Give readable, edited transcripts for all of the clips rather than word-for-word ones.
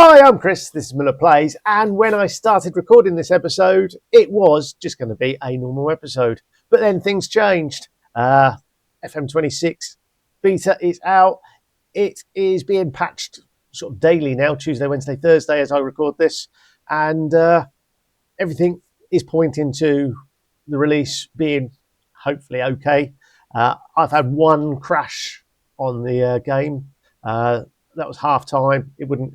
Hi, I'm Chris, this is Miller Plays, and when I started recording this episode, it was just going to be a normal episode. But then things changed. FM26 beta is out. It is being patched sort of daily now, Tuesday, Wednesday, Thursday, as I record this. And everything is pointing to the release being hopefully okay. I've had one crash on the game. That was half time. It wouldn't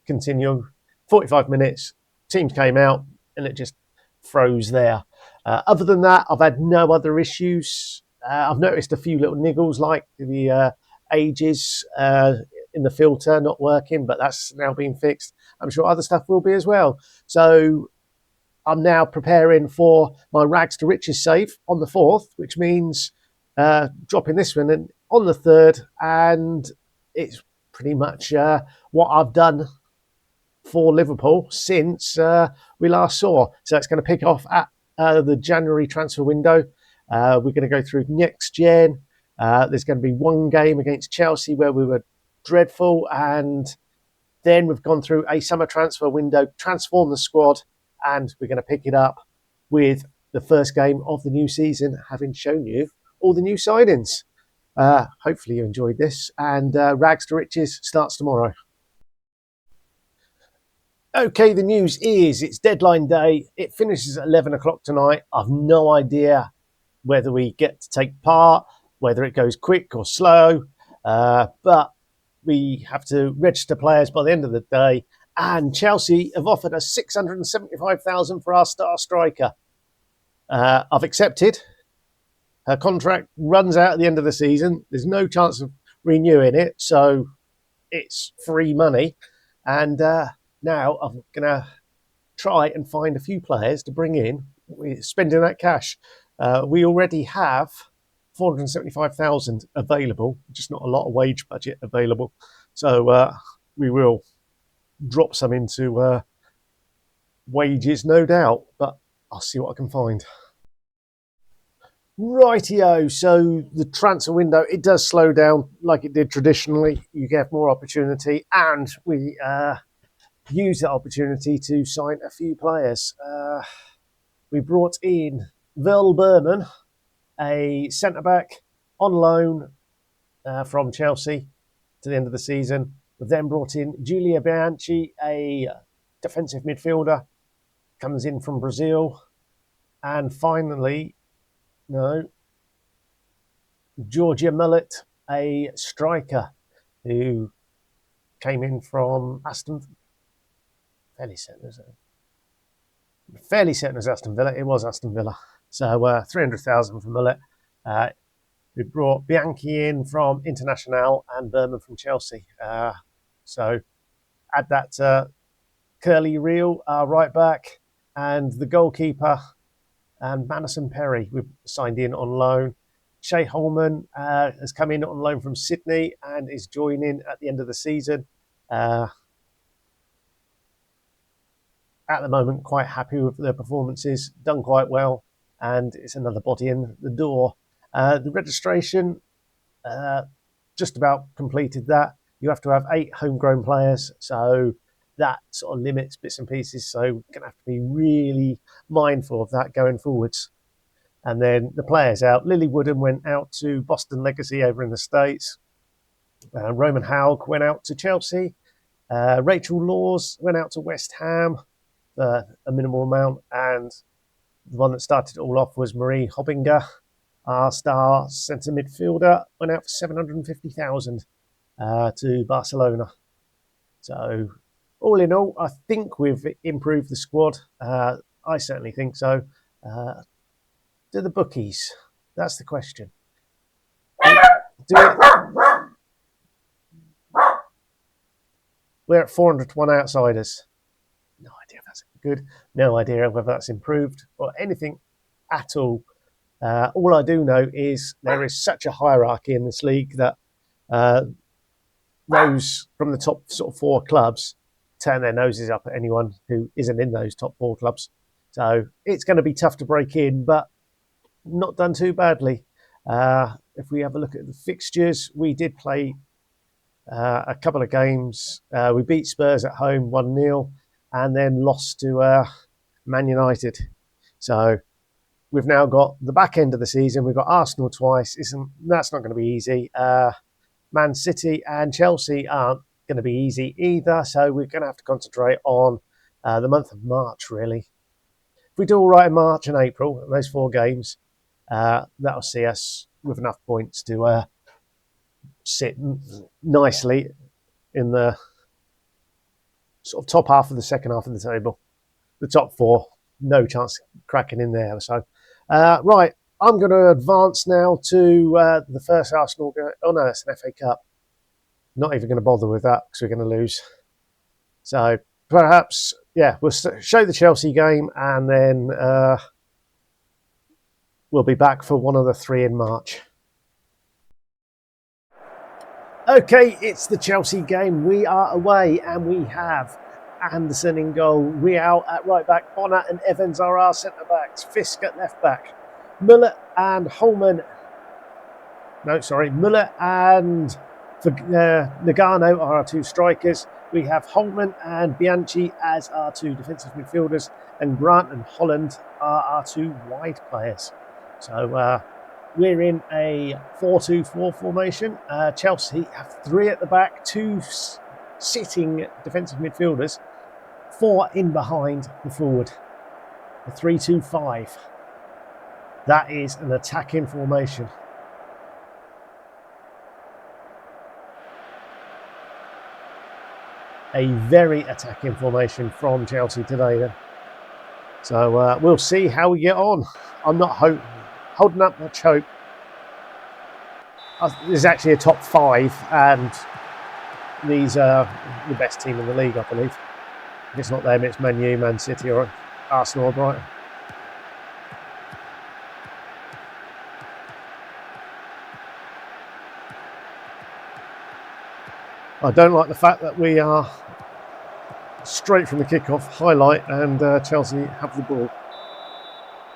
continue. 45 minutes, teams came out, and it just froze there. Other than that, I've had no other issues. I've noticed a few little niggles, like the ages in the filter not working, but that's now been fixed. I'm sure other stuff will be as well. So I'm now preparing for my rags to riches save on the 4th, which means dropping this one on the 3rd, and it's pretty much what I've done for Liverpool since we last saw. So it's going to pick off at the January transfer window. We're going to go through next gen. There's going to be one game against Chelsea where we were dreadful, and then we've gone through a summer transfer window, transformed the squad, and we're going to pick it up with the first game of the new season, having shown you all the new signings. Hopefully you enjoyed this, and Rags to Riches starts tomorrow. Okay, the news is it's deadline day. It finishes at 11 o'clock tonight. I've no idea whether we get to take part, whether it goes quick or slow, but we have to register players by the end of the day. And Chelsea have offered us $675,000 for our star striker. I've accepted. Her contract runs out at the end of the season. There's no chance of renewing it, so it's free money. And now I'm going to try and find a few players to bring in, spending that cash. We already have $475,000 available, just not a lot of wage budget available. So we will drop some into wages, no doubt, but I'll see what I can find. Rightio, so the transfer window, it does slow down like it did traditionally. You get more opportunity, and we use that opportunity to sign a few players. We brought in Verl Berman, a centre-back on loan from Chelsea to the end of the season. We've then brought in Giulia Bianchi, a defensive midfielder, comes in from Brazil. And finally, Georgia Mullet, a striker who came in from fairly certain as Aston Villa. It was Aston Villa. So $300,000 for Mullet. We brought Bianchi in from International and Berman from Chelsea. So add that to Curly Reel, right back, and the goalkeeper, and Madison Perry we've signed in on loan. Shay Holman has come in on loan from Sydney and is joining at the end of the season. At the moment, quite happy with their performances, done quite well, and it's another body in the door. The registration, just about completed that. You have to have 8 homegrown players, so that sort of limits bits and pieces, so we're going to have to be really mindful of that going forwards. And then the players out. Lily Wooden went out to Boston Legacy over in the States. Roman Haug went out to Chelsea. Rachel Laws went out to West Ham for a minimal amount, and the one that started it all off was Marie Hobbinger, our star centre midfielder, went out for $750,000 to Barcelona. So all in all, I think we've improved the squad. I certainly think so. Do the bookies? That's the question. We're at 400 to 1 outsiders. No idea if that's good. No idea whether that's improved or anything at all. All I do know is there is such a hierarchy in this league that those from the top sort of 4 clubs turn their noses up at anyone who isn't in those top 4 clubs. So it's going to be tough to break in, but not done too badly. If we have a look at the fixtures, we did play A couple of games. We beat Spurs at home 1-0 and then lost to Man United. So we've now got the back end of the season. We've got Arsenal twice. That's not going to be easy. Man City and Chelsea aren't going to be easy either. So we're going to have to concentrate on the month of March, really. If we do all right in March and April, those 4 games, that'll see us with enough points to sit nicely in the sort of top half of the second half of the table. The top 4, no chance cracking in there. So, right, I'm going to advance now to the first Arsenal game. Oh no, it's an FA Cup. Not even going to bother with that because we're going to lose. So perhaps, yeah, we'll show the Chelsea game and then we'll be back for one of the 3 in March. Okay, it's the Chelsea game. We are away and we have Anderson in goal, Real at right back, Bonner and Evans are our centre backs, Fisk at left back, Muller and Muller and Nagano are our 2 strikers. We have Holman and Bianchi as our 2 defensive midfielders, and Grant and Holland are our 2 wide players. So we're in a 4-2-4 formation. Chelsea have 3 at the back, 2 sitting defensive midfielders, 4 in behind the forward. A 3-2-5. That is an attacking formation. A very attacking formation from Chelsea today then. So we'll see how we get on. I'm not holding up much hope. There's actually a top 5 and these are the best team in the league, I believe. If it's not them, it's Man U, Man City or Arsenal or Brighton. I don't like the fact that we are straight from the kickoff, highlight, and Chelsea have the ball.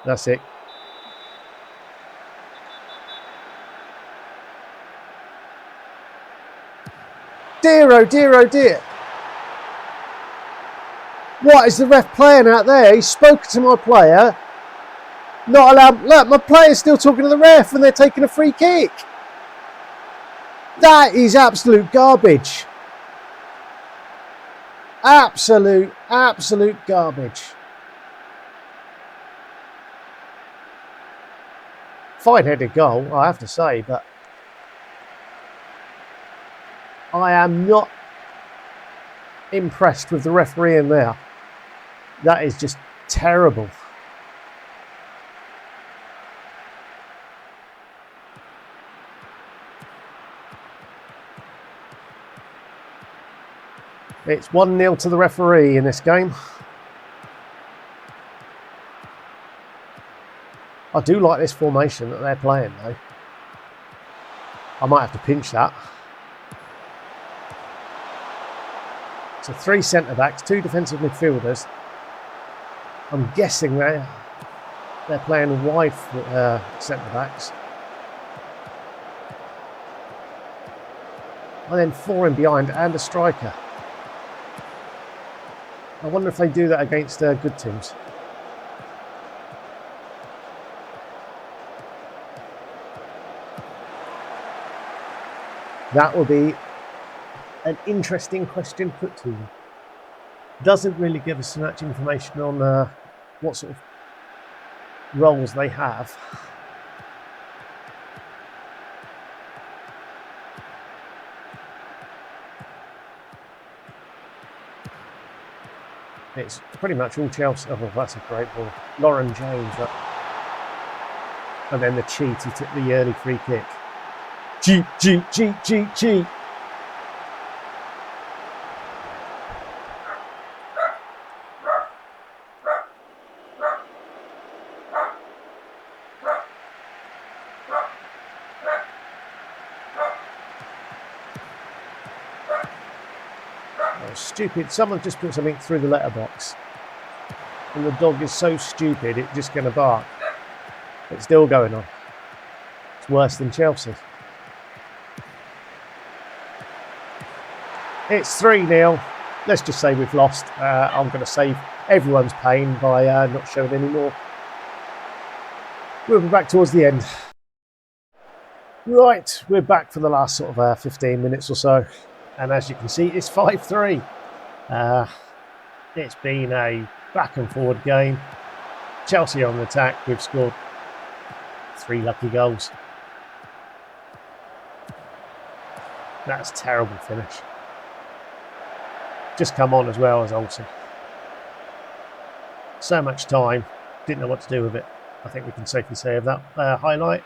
That's it. Dear, oh dear, oh dear. What is the ref playing out there? He spoke to my player. Not allowed. Look, my player's still talking to the ref and they're taking a free kick. That is absolute garbage. Absolute garbage. Fine-headed goal, I have to say, but I am not impressed with the referee in there. That is just terrible. It's 1-0 to the referee in this game. I do like this formation that they're playing though. I might have to pinch that. So 3 centre-backs, 2 defensive midfielders. I'm guessing they're playing wide centre-backs. And then 4 in behind and a striker. I wonder if they do that against good teams. That will be an interesting question put to you. Doesn't really give us much information on what sort of roles they have. It's pretty much all Chelsea. Oh, that's a great ball. Lauren James. And then the cheat, he took the early free kick. Cheat. Stupid. Someone just put something through the letterbox. And the dog is so stupid, it's just going to bark. It's still going on. It's worse than Chelsea. It's 3-0. Let's just say we've lost. I'm going to save everyone's pain by not showing any more. We'll be back towards the end. Right, we're back for the last sort of 15 minutes or so. And as you can see, it's 5-3. It's been a back and forward game. Chelsea on the attack. We've scored 3 lucky goals. That's a terrible finish. Just come on as well as Olsen. So much time. Didn't know what to do with it. I think we can safely say of that highlight.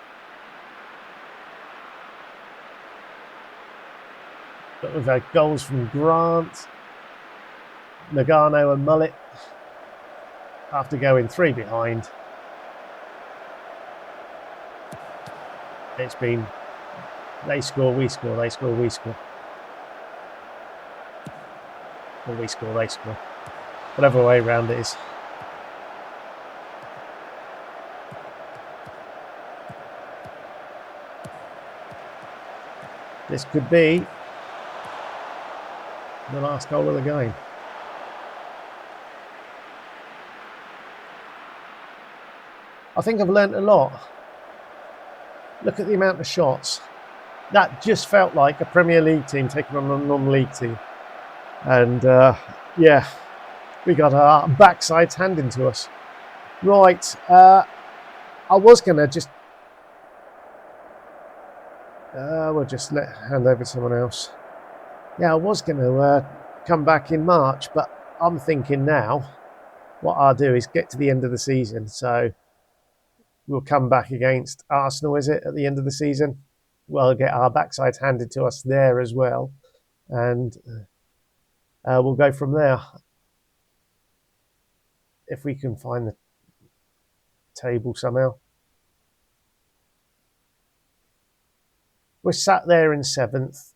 But we've had goals from Grant, Nagano and Mullet. After going 3 behind. It's been they score, we score, they score, we score. Or we score, they score. Whatever way around it is. This could be the last goal of the game. I think I've learnt a lot. Look at the amount of shots. That just felt like a Premier League team taking on a non-league team. And yeah, we got our backsides handed to us. Right, I was going to just... we'll just hand over to someone else. Yeah, I was going to come back in March, but I'm thinking now what I'll do is get to the end of the season. So we'll come back against Arsenal, is it, at the end of the season? We'll get our backsides handed to us there as well. And we'll go from there. If we can find the table somehow. We're sat there in 7th.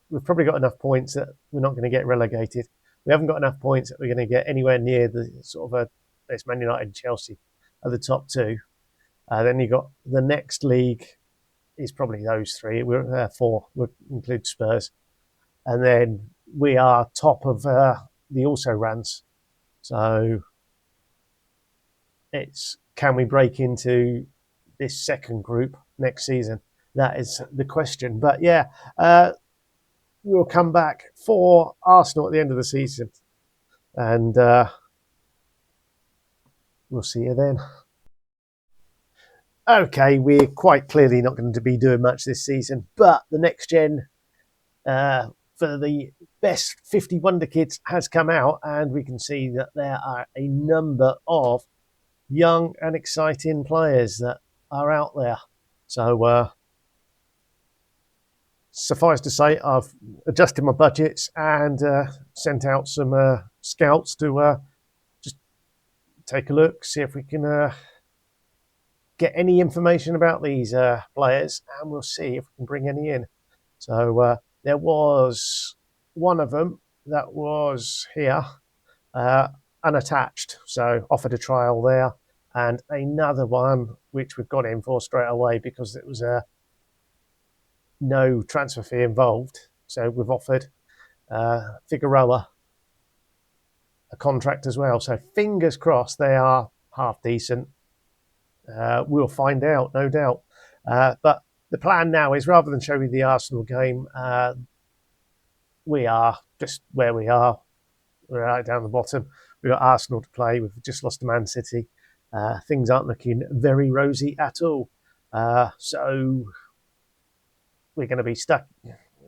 We've probably got enough points that we're not going to get relegated. We haven't got enough points that we're going to get anywhere near the sort of it's Man United and Chelsea are the top 2. Then you got the next league is probably those 3. We're 4. We'll include Spurs, and then we are top of the also rans. So it's can we break into this second group next season? That is the question. But yeah, we'll come back for Arsenal at the end of the season, and we'll see you then. Okay, we're quite clearly not going to be doing much this season, but the next gen for the best 50 Wonder Kids has come out, and we can see that there are a number of young and exciting players that are out there. So suffice to say, I've adjusted my budgets and sent out some scouts to just take a look, see if we can get any information about these players, and we'll see if we can bring any in. So there was one of them that was here, unattached, so offered a trial there, and another one which we've got in for straight away because it was no transfer fee involved. So we've offered Figueroa a contract as well. So fingers crossed they are half decent. We'll find out, no doubt. But the plan now is, rather than show you the Arsenal game, we are just where we are. We're right down the bottom. We've got Arsenal to play. We've just lost to Man City. Things aren't looking very rosy at all. So we're going to be stuck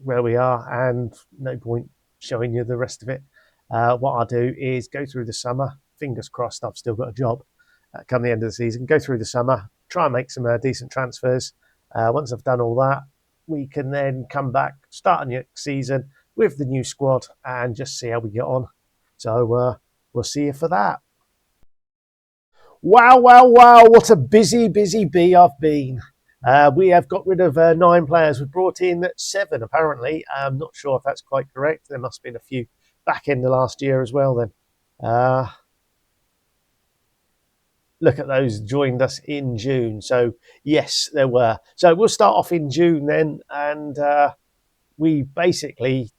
where we are, and no point showing you the rest of it. What I'll do is go through the summer. Fingers crossed I've still got a job. Come the end of the season, go through the summer, try and make some decent transfers. Once I've done all that, we can then come back, start a new season with the new squad and just see how we get on. So we'll see you for that. Wow, wow, wow, what a busy bee I've been. We have got rid of 9 players. We've brought in 7, apparently. I'm not sure if that's quite correct. There must have been a few back in the last year as well then. Look at those joined us in June. So, yes, there were. So we'll start off in June then. And we basically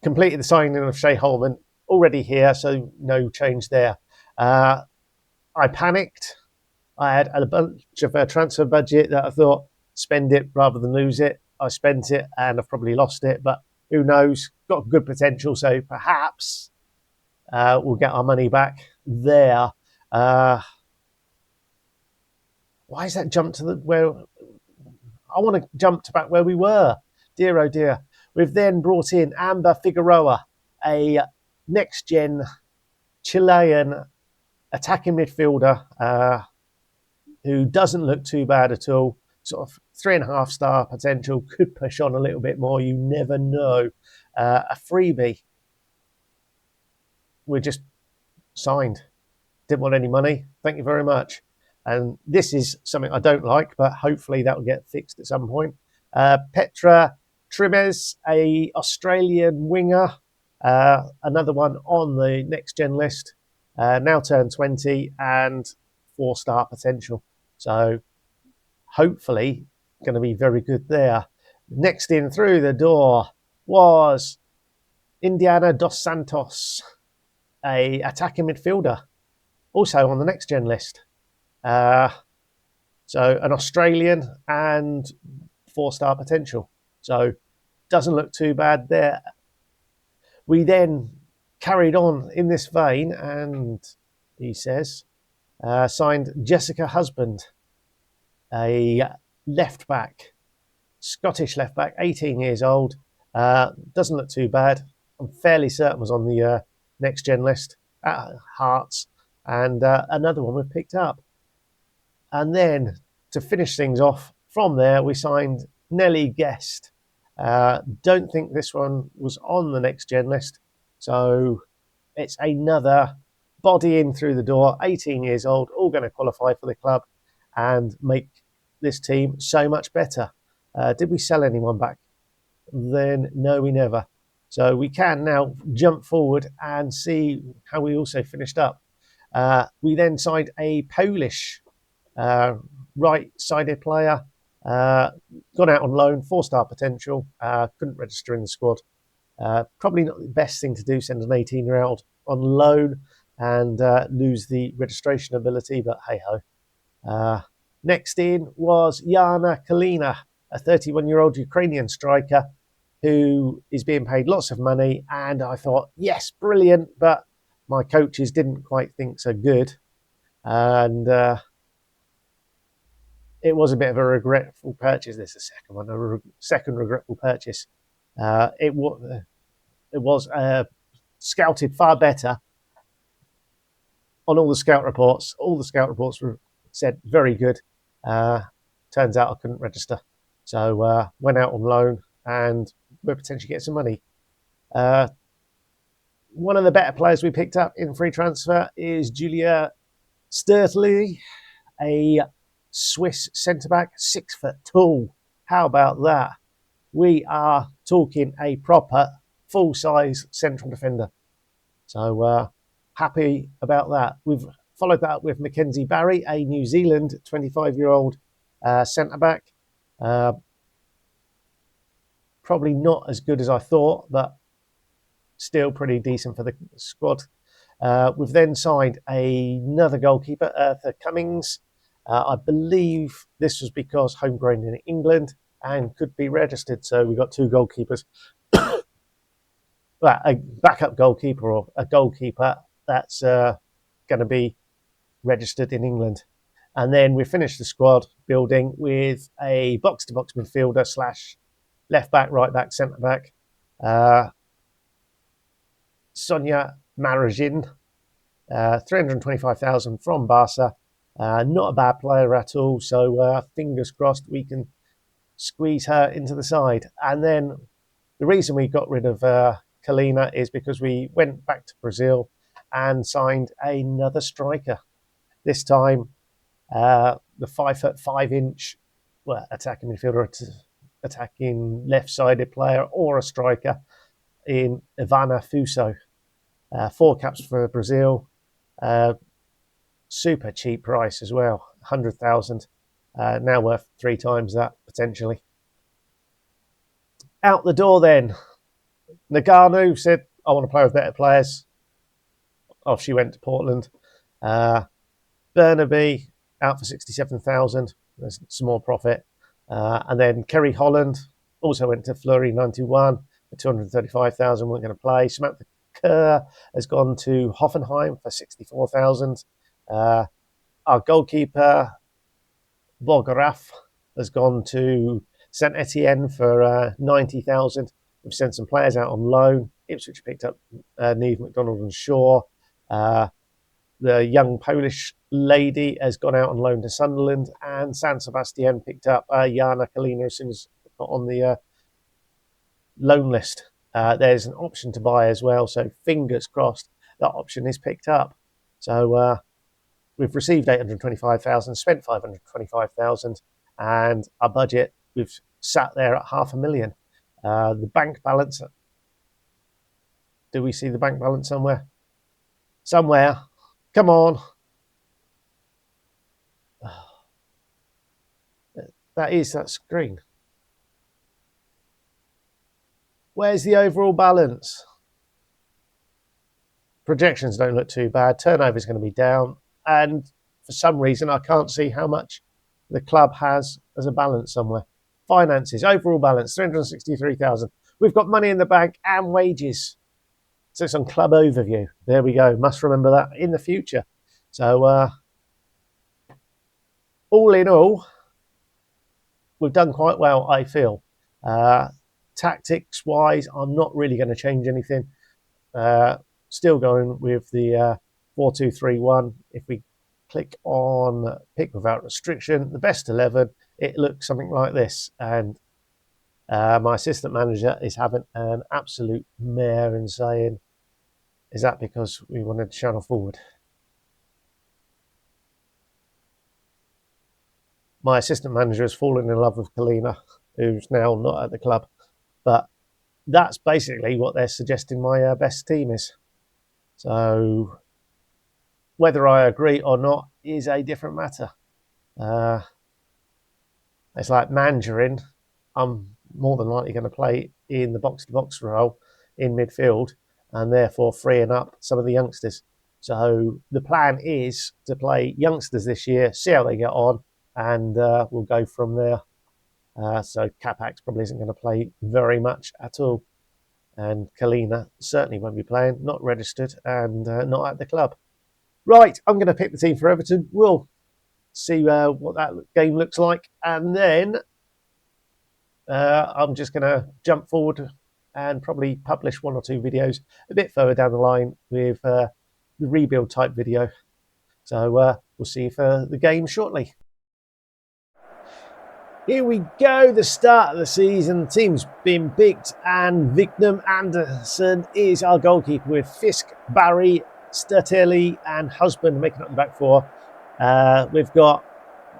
completed the signing of Shea Holman, already here, so no change there. I panicked. I had a bunch of transfer budget that I thought spend it rather than lose it. I spent it and I've probably lost it, but who knows? Got good potential, so perhaps we'll get our money back there. Why is that jump to where I want to jump to back where we were? Dear oh dear. We've then brought in Amber Figueroa, a next-gen Chilean attacking midfielder who doesn't look too bad at all. Sort of 3.5 star potential, could push on a little bit more. You never know. A freebie. We're just signed. Didn't want any money. Thank you very much. And this is something I don't like, but hopefully that will get fixed at some point. Petra Trimes, a Australian winger, another one on the next gen list, now turned 20 and 4-star potential. So hopefully going to be very good there. Next in through the door was Indiana Dos Santos, a attacking midfielder, also on the next gen list. So an Australian and 4-star potential. So doesn't look too bad there. We then carried on in this vein, and he says, signed Jessica Husband, a left back, Scottish left back, 18 years old. Doesn't look too bad. I'm fairly certain was on the next gen list at Hearts, and another one we've picked up. And then to finish things off from there, we signed Nelly Guest. Don't think this one was on the next gen list. So it's another body in through the door, 18 years old, all going to qualify for the club and make this team so much better. Did we sell anyone back? Then no, we never. So we can now jump forward and see how we also finished up. We then signed a Polish right-sided player, gone out on loan, 4-star potential, couldn't register in the squad. Probably not the best thing to do, send an 18-year-old on loan and lose the registration ability, but hey-ho. Next in was Yana Kalina, a 31-year-old Ukrainian striker who is being paid lots of money, and I thought, yes, brilliant, but my coaches didn't quite think so good. And it was a bit of a regretful purchase. This is the second one, a second regretful purchase. It was scouted far better on all the scout reports. All the scout reports said very good. Turns out I couldn't register. So went out on loan and we'll potentially get some money. One of the better players we picked up in free transfer is Julia Sturtley, a Swiss centre-back, 6 foot tall. How about that? We are talking a proper full-size central defender. So happy about that. We've followed that up with Mackenzie Barry, a New Zealand 25-year-old centre-back. Probably not as good as I thought, but still pretty decent for the squad. We've then signed another goalkeeper, Eartha Cummings. I believe this was because homegrown in England and could be registered. So we got 2 goalkeepers. Well, a backup goalkeeper or a goalkeeper that's going to be registered in England. And then we finished the squad building with a box-to-box midfielder / left back, right back, centre back. Sonia Marajin, 325,000 from Barca. Not a bad player at all. So fingers crossed we can squeeze her into the side. And then the reason we got rid of Kalina is because we went back to Brazil and signed another striker. This time, the 5'5" attacking midfielder, attacking left-sided player or a striker in Ivana Fuso. 4 caps for Brazil. Super cheap price as well, 100,000. Now worth 3 times that potentially. Out the door then, Nagano said, I want to play with better players. Off she went to Portland. Burnaby out for 67,000. There's some more profit. And then Kerry Holland also went to Fleury 91 for 235,000. Weren't going to play. Samantha Kerr has gone to Hoffenheim for 64,000. Our goalkeeper Bogaraf has gone to Saint Etienne for 90,000. We've sent some players out on loan. Ipswich picked up Neve McDonald and Shaw. The young Polish lady has gone out on loan to Sunderland, and San Sebastian picked up Jana Kalina as soon as got on the loan list. There's an option to buy as well, so fingers crossed that option is picked up. So we've received 825,000, spent 525,000, and our budget, we've sat there at 500,000. The bank balance, do we see the bank balance somewhere? Somewhere. Come on. That is that screen. Where's the overall balance? Projections don't look too bad. Turnover is going to be down. And for some reason, I can't see how much the club has as a balance somewhere. Finances, overall balance, 363,000. We've got money in the bank and wages. So it's on club overview. There we go. Must remember that in the future. So all in all, we've done quite well, I feel. Tactics-wise, I'm not really going to change anything. Still going with the 4-2-3-1. If we click on pick without restriction, the best 11, it looks something like this. And my assistant manager is having an absolute mare and saying, is that because we wanted to channel forward? My assistant manager has fallen in love with Kalina, who's now not at the club. But that's basically what they're suggesting my best team is. So whether I agree or not is a different matter. It's like Mandarin. I'm more than likely going to play in the box-to-box role in midfield and therefore freeing up some of the youngsters. So the plan is to play youngsters this year, see how they get on, and we'll go from there. So Capax probably isn't going to play very much at all. And Kalina certainly won't be playing, not registered and not at the club. Right, I'm going to pick the team for Everton. We'll see what that game looks like. And then I'm just going to jump forward and probably publish 1 or 2 videos a bit further down the line with the rebuild type video. So we'll see you for the game shortly. Here we go, the start of the season. The team's been picked, and Vignum Anderson is our goalkeeper with Fisk, Barry, Sturtelli, and Husband making up the back four. We've got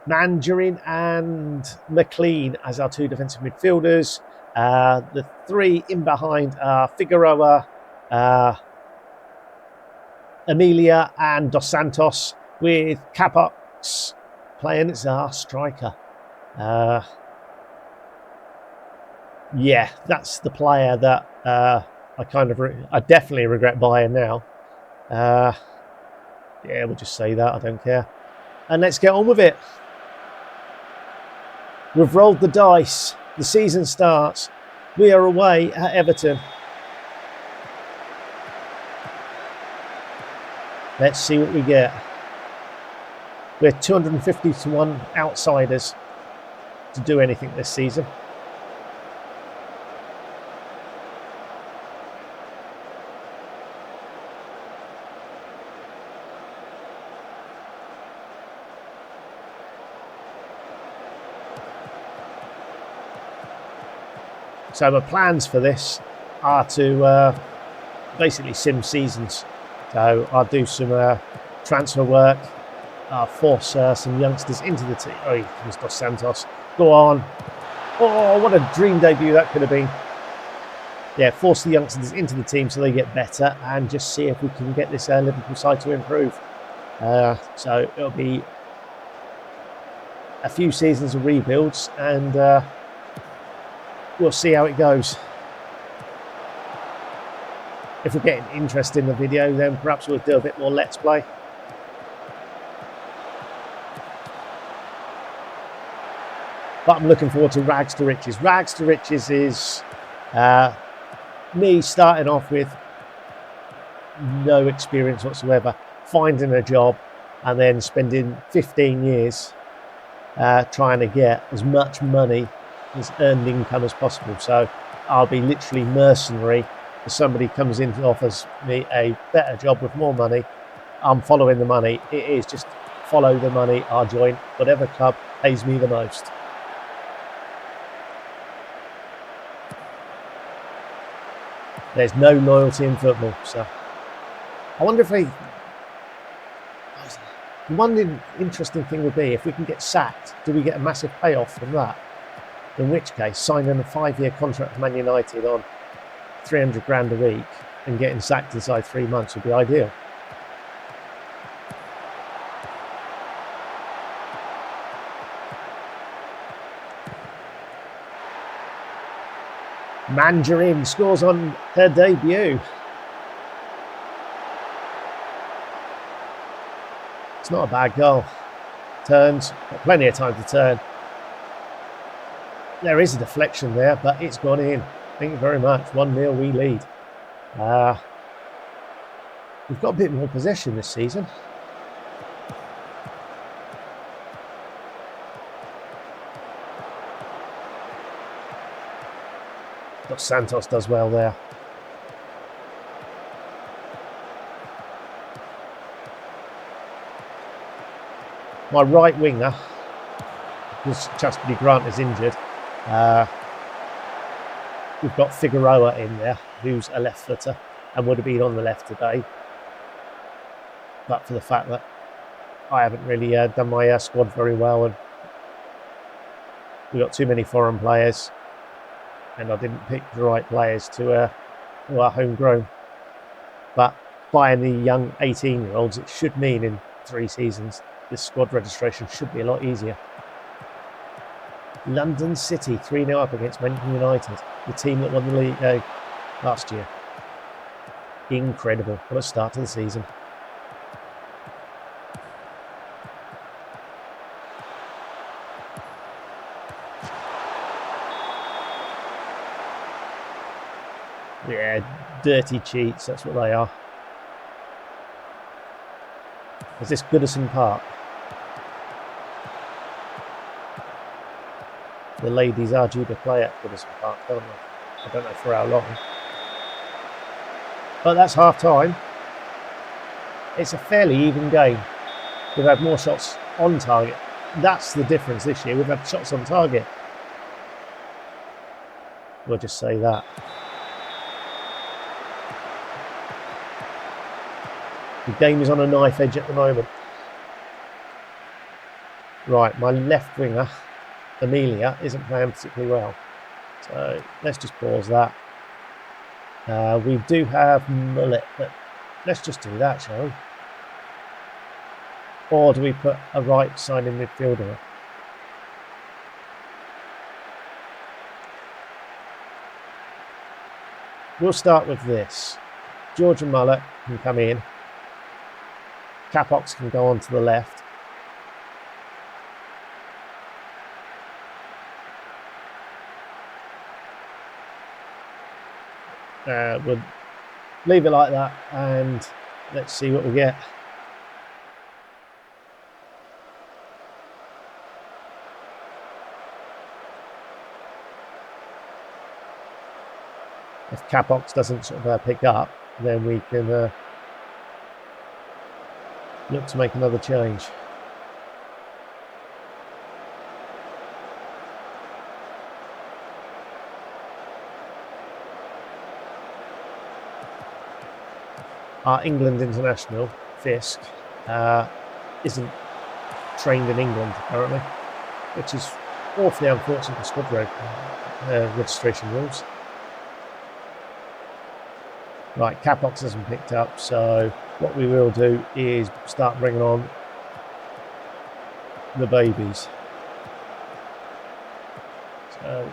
Mandarin and McLean as our 2 defensive midfielders. The 3 in behind are Figueroa, Emilia, and Dos Santos, with Capox playing as our striker. Yeah, that's the player that I definitely regret buying now. Yeah, we'll just say that, I don't care. And let's get on with it. We've rolled the dice. The season starts. We are away at Everton. Let's see what we get. We're 250 to 1 outsiders to do anything this season. So my plans for this are to basically sim seasons. So I'll do some transfer work. I'll force some youngsters into the team. Oh, here's Dos Santos. Go on. Oh, what a dream debut that could have been. Yeah, force the youngsters into the team so they get better and just see if we can get this Liverpool side to improve. So it'll be a few seasons of rebuilds and we'll see how it goes. If we're getting interest in the video, then perhaps we'll do a bit more Let's Play. But I'm looking forward to Rags to Riches. Rags to Riches is me starting off with no experience whatsoever, finding a job, and then spending 15 years trying to get as much money as earned income as possible. So I'll be literally mercenary. If somebody comes in and offers me a better job with more money, I'm following the money. It is just follow the money. I'll join whatever club pays me the most. There's no loyalty in football. So I wonder if one interesting thing would be if we can get sacked, do we get a massive payoff from that? In which case, signing a 5-year contract with Man United on 300 grand a week and getting sacked inside 3 months would be ideal. Mandarin scores on her debut. It's not a bad goal. Turns, got plenty of time to turn. There is a deflection there, but it's gone in. Thank you very much. 1-0 we lead. We've got a bit more possession this season. Dos Santos does well there. My right winger, because Chastity Grant is injured, we've got Figueroa in there, who's a left footer and would have been on the left today. But for the fact that I haven't really done my squad very well, and we've got too many foreign players, and I didn't pick the right players who are homegrown. But buying the young 18-year-olds, it should mean in 3 seasons this squad registration should be a lot easier. London City 3-0 up against Manchester United, the team that won the league last year. Incredible. What a start to the season. Yeah, dirty cheats, that's what they are. Is this Goodison Park? The ladies are due to play at Goodison Park, don't they? I don't know for how long. But that's half time. It's a fairly even game. We've had more shots on target. That's the difference this year. We've had shots on target. We'll just say that. The game is on a knife edge at the moment. Right, my left winger, Amelia, isn't playing particularly well. So let's just pause that. We do have Mullet, but let's just do that, shall we? Or do we put a right-sided midfielder? We'll start with this. George and Mullet can come in. Capox can go on to the left. We'll leave it like that and let's see what we get. If Capox doesn't sort of pick up, then we can look to make another change. Our England international, Fisk, isn't trained in England apparently, which is awfully unfortunate for squad registration rules. Right, Capox hasn't picked up, so what we will do is start bringing on the babies. So,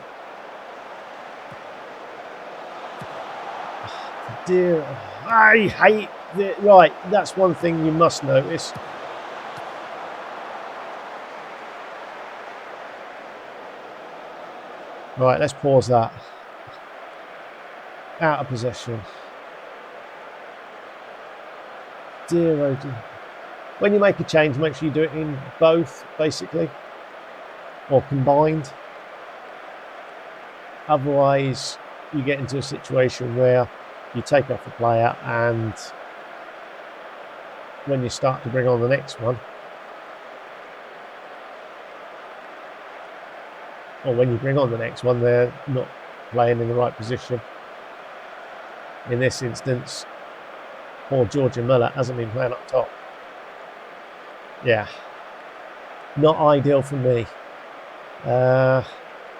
for dear. I hate it. Right, that's one thing you must notice. Right, let's pause that. Out of possession. Dear, oh dear. When you make a change, make sure you do it in both, basically, or combined. Otherwise, you get into a situation where you take off a player, and when you start to bring on the next one, or when you bring on the next one, they're not playing in the right position. In this instance, poor Georgia Muller hasn't been playing up top. Yeah, not ideal for me. How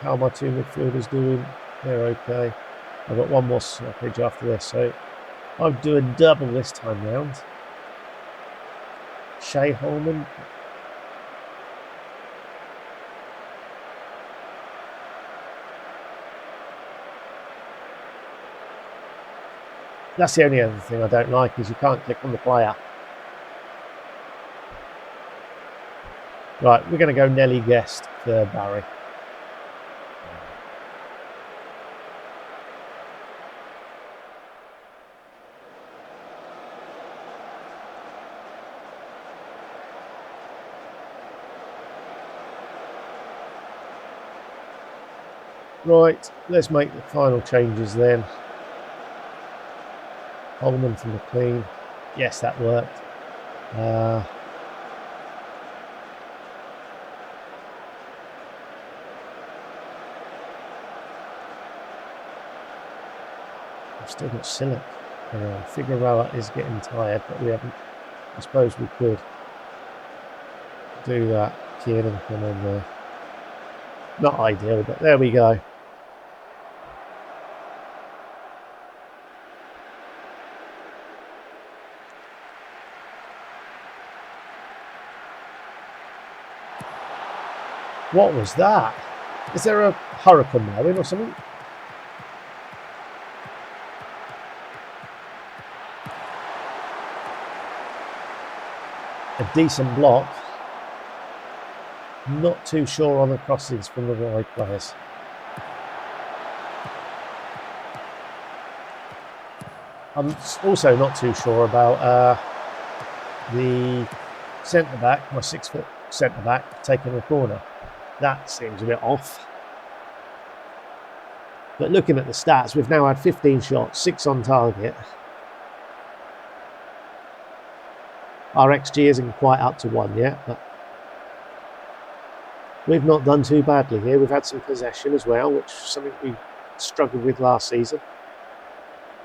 are my two midfielders doing? They're okay. I've got one more stoppage after this, so I'll do a double this time round. Shea Holman. That's the only other thing I don't like, is you can't click on the player. Right, we're going to go Nelly Guest for Barry. Right, let's make the final changes then. Holman from the clean. Yes, that worked. I've still got Sillick. Figueroa is getting tired, but we haven't. I suppose we could do that. Kieran come on there. Not ideal, but there we go. What was that? Is there a hurricane blowing or something? A decent block. Not too sure on the crosses from the wide players. I'm also not too sure about the centre-back, my 6-foot centre-back, taking the corner. That seems a bit off. But looking at the stats, we've now had 15 shots, 6 on target. Our XG isn't quite up to 1 yet, but we've not done too badly here. We've had some possession as well, which is something we struggled with last season.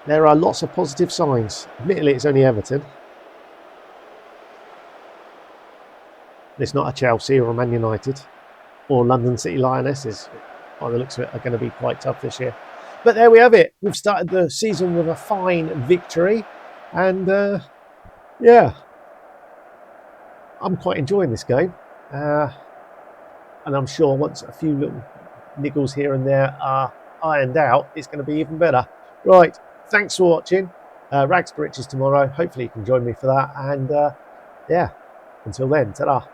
There are lots of positive signs. Admittedly, it's only Everton. It's not a Chelsea or a Man United or London City Lionesses. By the looks of it, are going to be quite tough this year. But there we have it. We've started the season with a fine victory. And yeah, I'm quite enjoying this game. And I'm sure once a few little niggles here and there are ironed out, it's going to be even better. Right, thanks for watching. Rags to riches tomorrow. Hopefully you can join me for that. And yeah, until then, ta-da.